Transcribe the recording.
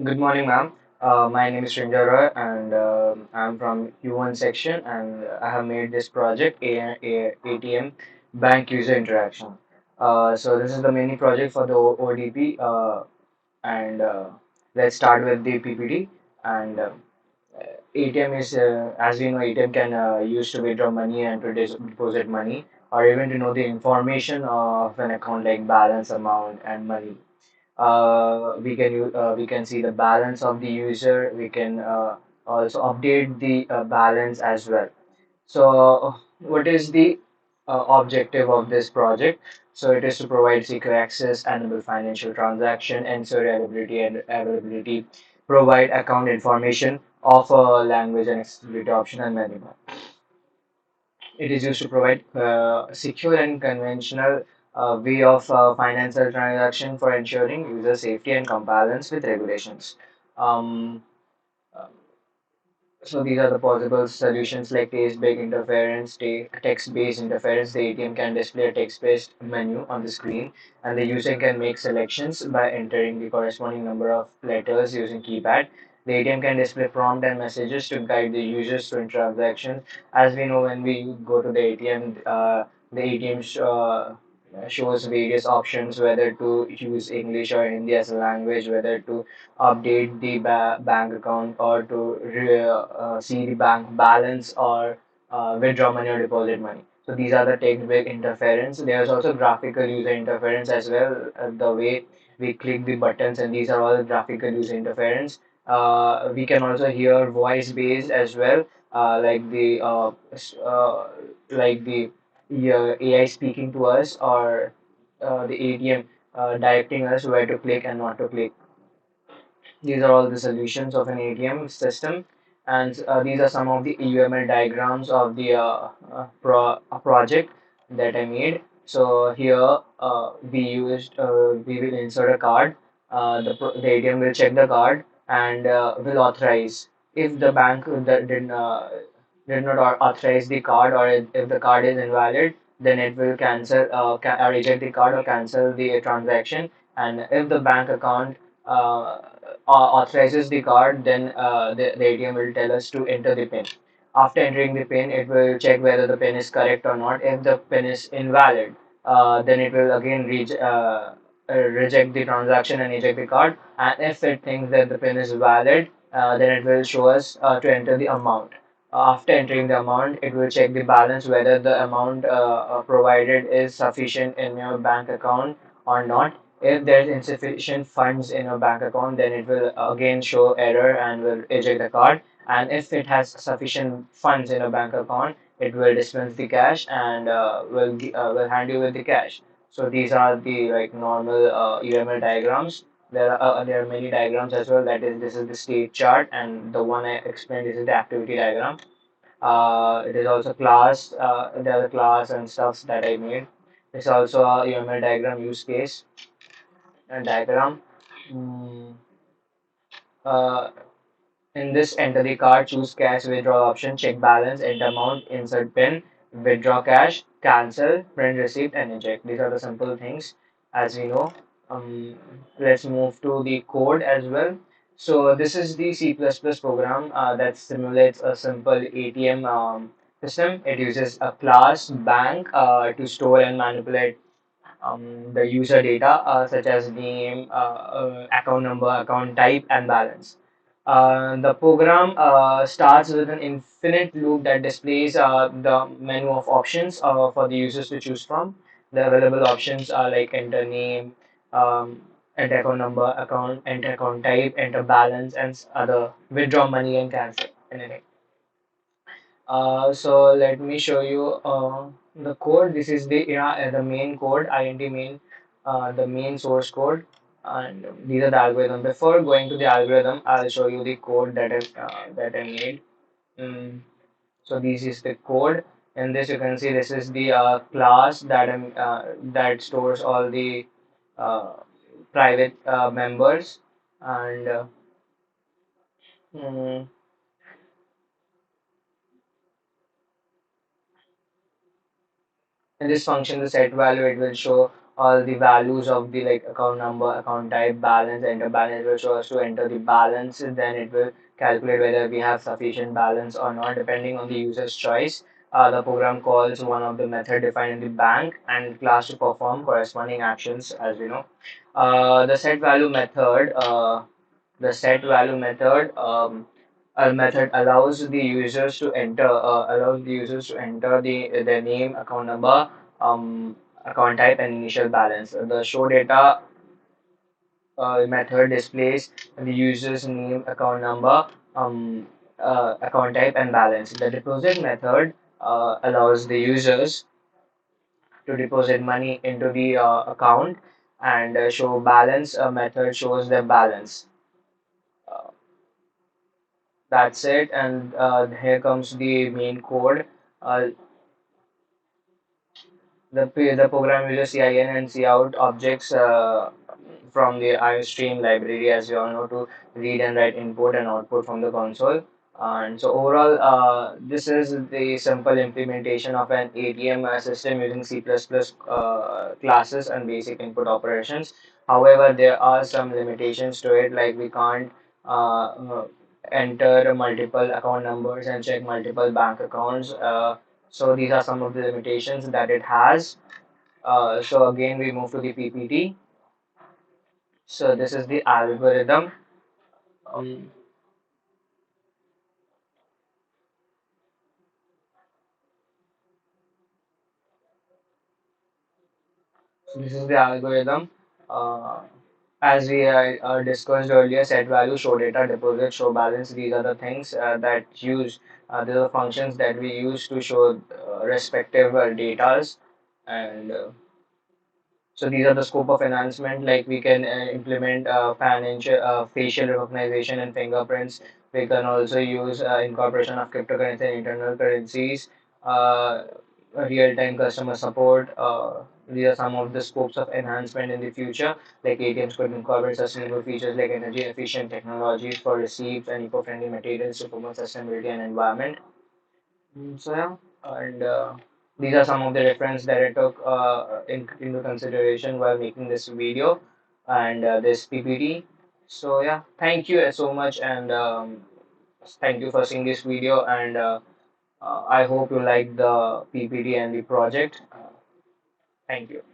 Good morning, ma'am. My name is Srinjoy, and I'm from Q1 section, and I have made this project ATM Bank User Interaction. So this is the mini project for the ODP, and let's start with the PPT. And ATM is, as we know, ATM can use to withdraw money and to deposit money, or even to know the information of an account like balance, amount, and money. We can see the balance of the user. We can also update the balance as well. So what is the objective of this project? So it is to provide secure access, enable financial transaction, ensure reliability and availability, provide account information, offer language and accessibility option, and many more. It is used to provide secure and conventional way of financial transaction for ensuring user safety and compliance with regulations. Um, uh, so these are the possible solutions like text-based interference, text-based interference. The ATM can display a text-based menu on the screen, and the user can make selections by entering the corresponding number of letters using keypad. The ATM can display prompt and messages to guide the users through transactions. As we know, when we go to the ATM, the ATM shows various options whether to use English or Hindi as a language, whether to update the bank account or to see the bank balance or withdraw money or deposit money. So these are the text-based interference. There's also graphical user interference as well. The way we click the buttons, and these are all graphical user interference. We can also hear voice-based as well, like the AI speaking to us, or the ATM directing us where to click and not to click. These are all the solutions of an ATM system, and these are some of the UML diagrams of the project that I made. So here we will insert a card. The ATM will check the card and will authorize if the bank did not authorize the card, or if the card is invalid, then it will cancel or reject the card or cancel the transaction. And if the bank account uh, authorizes the card, then the ATM will tell us to enter the PIN. After entering the PIN, it will check whether the PIN is correct or not. If the PIN is invalid, then it will again reject the transaction and eject the card. And if it thinks that the PIN is valid, then it will show us to enter the amount. After entering the amount, it will check the balance whether the amount provided is sufficient in your bank account or not. If there is insufficient funds in your bank account, then it will again show error and will eject the card. And if it has sufficient funds in a bank account, it will dispense the cash and will hand you with the cash. So these are the like normal UML diagrams. There are many diagrams as well. That is, this is the state chart, and the one I explained, this is the activity diagram. It is also class. There are the class and stuffs that I made. It's also a UML diagram use case and diagram. Mm, uh, in this, enter the card, choose cash withdrawal option, check balance, enter amount, insert PIN, withdraw cash, cancel, print receipt, and eject. These are the simple things as we know. Um, let's move to the code as well. So this is the C++ program that simulates a simple ATM system. It uses a class bank to store and manipulate the user data such as name, account number, account type, and balance. The program starts with an infinite loop that displays the menu of options for the users to choose from. The available options are like enter name, um, enter account number, enter account type, enter balance, and other withdraw money and cancel anything. So let me show you the code. This is the main code, int main, the main source code, and these are the algorithm. Before going to the algorithm, I'll show you the code that I made. Mm, so this is the code. In this, you can see this is the class that stores all the uh, private members, and mm, in this function, the set value, it will show all the values of the like account number, account type, balance, enter balance will show us to enter the balance. Then it will calculate whether we have sufficient balance or not, depending on the user's choice. The program calls one of the method defined in the bank and class to perform corresponding actions, as we know. The set value method. The set value method. A method allows the users to enter their name, account number, account type, and initial balance. The show data method displays the user's name, account number, account type, and balance. The deposit method allows the users to deposit money into the account, and show balance method shows their balance. Uh, that's it, and here comes the main code. Uh, the program uses CIN and cout objects from the iostream library, as you all know, to read and write input and output from the console. And so overall, this is the simple implementation of an ATM system using C++ classes and basic input operations. However, there are some limitations to it, like we can't enter multiple account numbers and check multiple bank accounts. So these are some of the limitations that it has. So again, we move to the PPT. So this is the algorithm. Um, so this is the algorithm. Uh, as we discussed earlier, set value, show data, deposit, show balance. These are the things that use. These are functions that we use to show respective datas, and so these are the scope of enhancement, like we can implement financial facial recognition and fingerprints. We can also use incorporation of cryptocurrency and internal currencies, uh, real-time customer support. These are some of the scopes of enhancement in the future. Like ATMs could incorporate sustainable features like energy efficient technologies for receipts and eco-friendly materials to promote sustainability and environment. So yeah, and these are some of the reference that I took into consideration while making this video and this PPT. So yeah, thank you so much, and thank you for seeing this video, and I hope you like the PPT and the project. Thank you.